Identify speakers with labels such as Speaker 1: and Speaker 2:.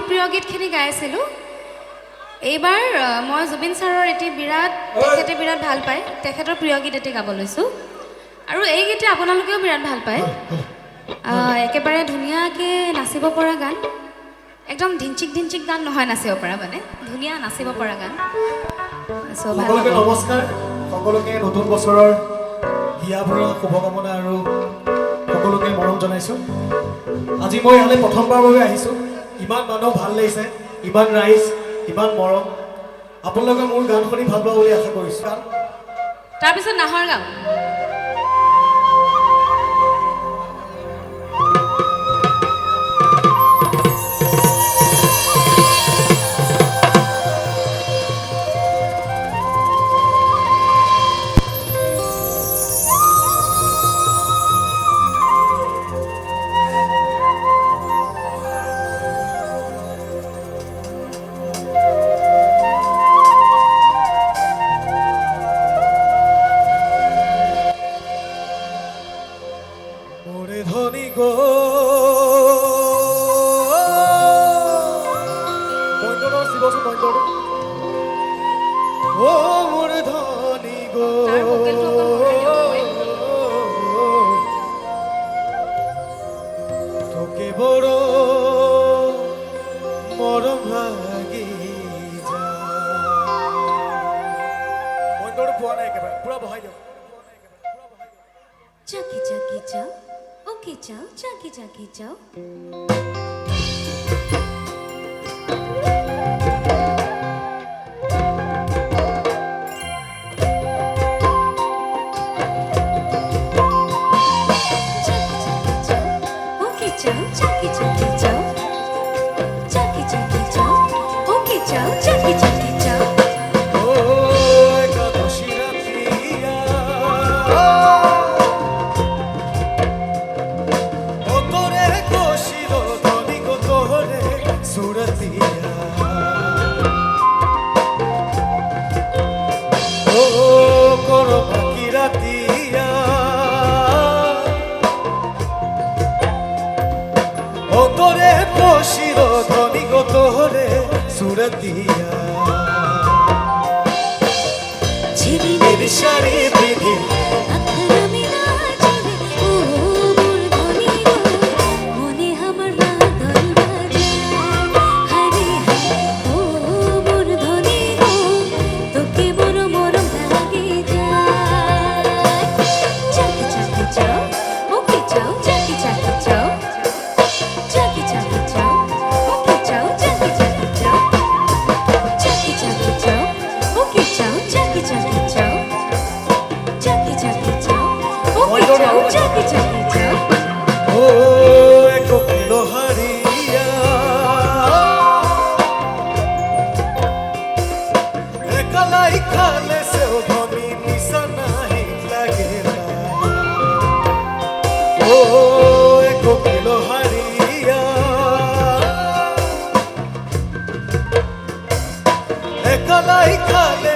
Speaker 1: প্ৰিয় গীতখিনি গাই আছিলোঁ এইবাৰ মই জুবিন ছাৰৰ এটি তেখেতে বিৰাট ভাল পায় তেখেতৰ প্ৰিয় গীত এটি গাব লৈছোঁ আৰু এই গীতে আপোনালোকেও বিৰাট ভাল পায় একেবাৰে ধুনীয়াকৈ নাচিব পৰা গান একদম ধিনচিক গান নহয় নাচিব পৰা মানে ধুনীয়া নাচিব পৰা গান
Speaker 2: সকলোকে নমস্কাৰ সকলোকে নতুন বছৰৰ হিয়া ভৰা শুভকামনা আৰু সকলোকে মৰম জনাইছোঁ আজি মই ইয়ালৈ প্ৰথমবাৰৰ বাবে আহিছোঁ ইমান মানুহ ভাল লাগিছে ইমান ৰাইজ ইমান মৰম আপোনালোকে মোৰ গান শুনি ভাল পাব বুলি আশা কৰিছোঁ
Speaker 1: তাৰপিছত নাহৰ গাঁও
Speaker 2: ধনী গো মইন্দৰ শিৱচোন মইন্দৰ ও মোৰ ধনী গো তোকে বড় মৰম লাগি যা মইন্দৰ পোৱা নাই একেবাৰে পুৰা বহাই দিয়ক
Speaker 1: জাগি জাগি যাও ওকে যাও জাগি জাগি যাও
Speaker 2: সুরতিয়া
Speaker 1: ঝিরিমের
Speaker 2: শাড়ি বিধি Kalai khale